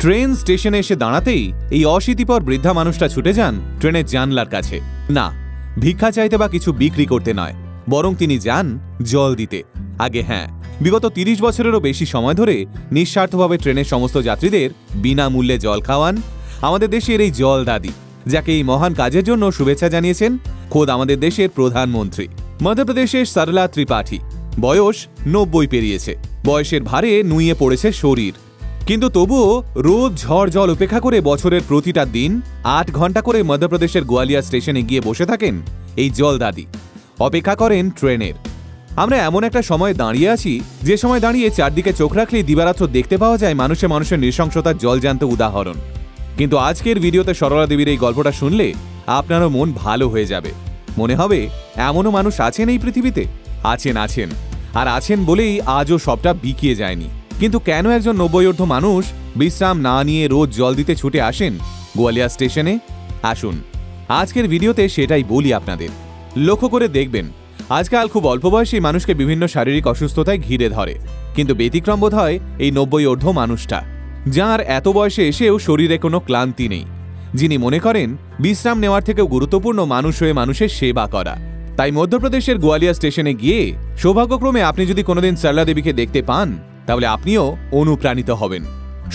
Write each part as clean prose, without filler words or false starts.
Train স্টেশনে এসে দাঁড়াতেই এই অশীতিপর বৃদ্ধা মানুষটা ছুটে যান ট্রেনের জানলার কাছে। না, ভিক্ষা চাইতে বা কিছু বিক্রি করতে নয়, বরং তিনি যান জল দিতে। আগে হ্যাঁ, বিগত ৩০ বছরেরও বেশি সময় ধরে নিঃস্বার্থভাবে ট্রেনের সমস্ত যাত্রীদের বিনামূল্যে জল খাওয়ান আমাদের দেশের এই জল দাদি, যাকে এই মহান কাজের জন্য শুভেচ্ছা জানিয়েছেন খোদ আমাদের দেশের প্রধানমন্ত্রী। মধ্যপ্রদেশের সরলা ত্রিপাঠী, বয়স ৯০ পেরিয়েছে। বয়সের ভারে নুইয়ে পড়েছে শরীর, কিন্তু তবুও রোদ ঝড় জল উপেক্ষা করে বছরের প্রতিটা দিন ৮ ঘন্টা করে মধ্যপ্রদেশের গোয়ালিয়া স্টেশনে গিয়ে বসে থাকেন এই জল দাদি, অপেক্ষা করেন ট্রেনের। আমরা এমন একটা সময় দাঁড়িয়ে আছি যে সময় দাঁড়িয়ে চারদিকে চোখ রাখলেই দিবারাত্র দেখতে পাওয়া যায় মানুষের নৃশংসতার জলজ্যান্ত উদাহরণ। কিন্তু আজকের ভিডিওতে সরলা দেবীর এই গল্পটা শুনলে আপনারও মন ভালো হয়ে যাবে। মনে হবে এমনও মানুষ আছেন এই পৃথিবীতে। আছেন, আর আছেন বলেই আজও সবটা বিকিয়ে যায়নি। কিন্তু কেন একজন ৯০ মানুষ বিশ্রাম না নিয়ে রোজ জল দিতে ছুটে আসেন গোয়ালিয়া স্টেশনে? আসুন আজকের ভিডিওতে সেটাই বলি আপনাদের। লক্ষ্য করে দেখবেন, আজকাল খুব অল্প বয়সী মানুষকে বিভিন্ন শারীরিক অসুস্থতায় ঘিরে ধরে, কিন্তু ব্যতিক্রম বোধ হয় এই ৯০ মানুষটা, যাঁর এত বয়সে এসেও শরীরে কোনো ক্লান্তি নেই, যিনি মনে করেন বিশ্রাম নেওয়ার থেকেও গুরুত্বপূর্ণ মানুষ হয়ে মানুষের সেবা করা। তাই মধ্যপ্রদেশের গোয়ালিয়া স্টেশনে গিয়ে সৌভাগ্যক্রমে আপনি যদি কোনোদিন সরলা দেবীকে দেখতে পান, তাহলে আপনিও অনুপ্রাণিত হবেন।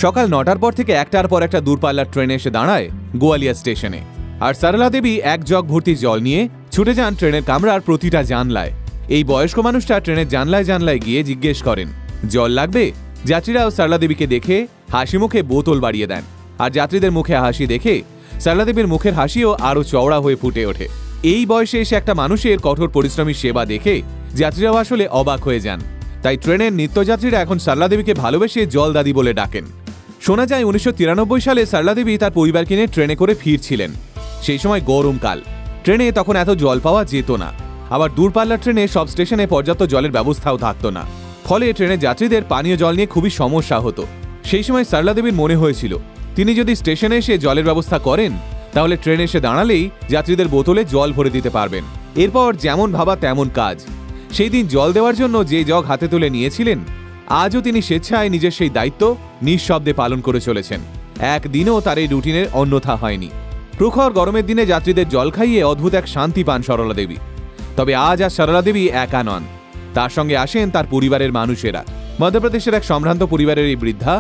সকাল ৯টার পর থেকে একটার পর একটা দূরপাল্লার ট্রেনে এসে দাঁড়ায় গোয়ালিয়া স্টেশনে, আর সরলা দেবী এক জগ ভর্তি জল নিয়ে ছুটে যান ট্রেনের কামরার প্রতিটা জানলায়। এই বয়স্ক মানুষটা ট্রেনের জানলায় গিয়ে জিজ্ঞেস করেন জল লাগবে। যাত্রীরাও সরলা দেবীকে দেখে হাসি মুখে বোতল বাড়িয়ে দেন, আর যাত্রীদের মুখে হাসি দেখে সরলা দেবীর মুখের হাসিও আরও চওড়া হয়ে ফুটে ওঠে। এই বয়সে এসে একটা মানুষের কঠোর পরিশ্রমী সেবা দেখে যাত্রীরাও আসলে অবাক হয়ে যান। তাই ট্রেনের নিত্যযাত্রীরা এখন সরলা দেবীকে ভালোবেসে জল দাদি বলে ডাকেন। শোনা যায় ১৯৯৩ সালে সরলা দেবী তার পরিবারকে নিয়ে ট্রেনে করে ফিরছিলেন। সেই সময় গরমকাল, ট্রেনে তখন এত জল পাওয়া যেত না, আবার দূরপাল্লার ট্রেনে সব স্টেশনে পর্যাপ্ত জলের ব্যবস্থাও থাকতো না, ফলে ট্রেনের যাত্রীদের পানীয় জল নিয়ে খুবই সমস্যা হতো। সেই সময় সরলা দেবীর মনে হয়েছিল তিনি যদি স্টেশনে এসে জলের ব্যবস্থা করেন, তাহলে ট্রেনে এসে দাঁড়ালেই যাত্রীদের বোতলে জল ভরে দিতে পারবেন। এরপর যেমন ভাবা তেমন কাজ। সেই দিন জল দেওয়ার জন্য যে জগ হাতে তুলে নিয়েছিলেন, আজও তিনি স্বেচ্ছায় নিজের সেই দায়িত্ব নিঃশব্দে পালন করে চলেছেন। একদিনও তার এই রুটিনের অন্যথা হয়নি। প্রখর গরমের দিনে যাত্রীদের জল খাইয়ে অদ্ভুত এক শান্তি পান সরলা দেবী। তবে আজ আর সরলা দেবী একা নন, তার সঙ্গে আসেন তার পরিবারের মানুষেরা। মধ্যপ্রদেশের এক সম্ভ্রান্ত পরিবারের এই বৃদ্ধা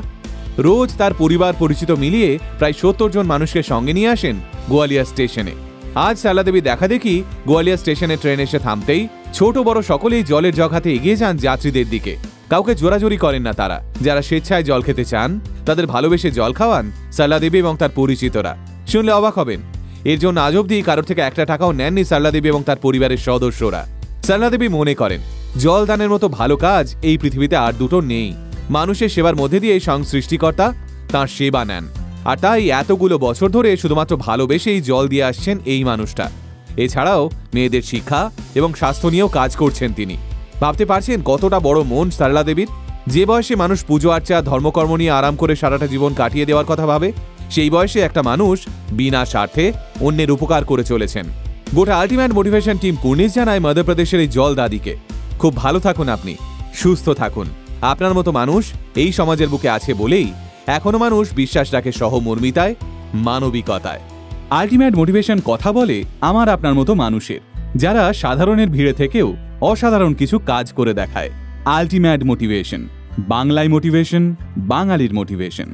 রোজ তার পরিবার পরিচিত মিলিয়ে প্রায় ৭০ জন মানুষকে সঙ্গে নিয়ে আসেন গোয়ালিয়া স্টেশনে। আজ সরলা দেবী দেখা দেখি গোয়ালিয়া স্টেশনে ট্রেন এসে থামতেই ছোট বড় সকলেই জলের জগ হাতে এগিয়ে যান যাত্রীদের দিকে। কাউকে জোরাজোরি করেন না তারা। যারা স্বেচ্ছায় জল খেতে চান তাদের ভালোবেসে জল খাওয়ান সরলা দেবী এবং তার পরিচিতরা। শুনলে অবাক হবেন, এর জন্য আজ অবধি কারোর থেকে একটা টাকাও নেননি সরলা দেবী এবং তার পরিবারের সদস্যরা। সরলা দেবী মনে করেন জল দানের মতো ভালো কাজ এই পৃথিবীতে আর দুটো নেই। মানুষের সেবার মধ্যে দিয়ে স্বয়ং সৃষ্টিকর্তা তাঁর সেবা নেন, আর তাই এতগুলো বছর ধরে শুধুমাত্র ভালোবেসেই জল দিয়ে আসছেন এই মানুষটা। এছাড়াও মেয়েদের শিক্ষা এবং স্বাস্থ্য নিয়েও কাজ করছেন তিনি। ভাবতে পারছেন কতটা বড় মন সরলা দেবীর? যে বয়সে মানুষ পুজো আর্চা ধর্মকর্ম নিয়ে আরাম করে সারাটা জীবন কাটিয়ে দেওয়ার কথা ভাবে, সেই বয়সে একটা মানুষ বিনা স্বার্থে অন্যের উপকার করে চলেছেন। গোটা আল্টিমেট মোটিভেশন টিম কুর্নিশ জানায় মধ্যপ্রদেশের এই জল দাদিকে, খুব ভালো থাকুন, আপনি সুস্থ থাকুন। আপনার মতো মানুষ এই সমাজের বুকে আছে বলেই এখনো মানুষ বিশ্বাস রাখে সহমর্মিতায়, মানবিকতায়। আল্টিমেট মোটিভেশন কথা বলে আমার আপনার মতো মানুষের, যারা সাধারণের ভিড়ে থেকেও অসাধারণ কিছু কাজ করে দেখায়। আল্টিমেট মোটিভেশন, বাংলায় মোটিভেশন, বাঙালির মোটিভেশন।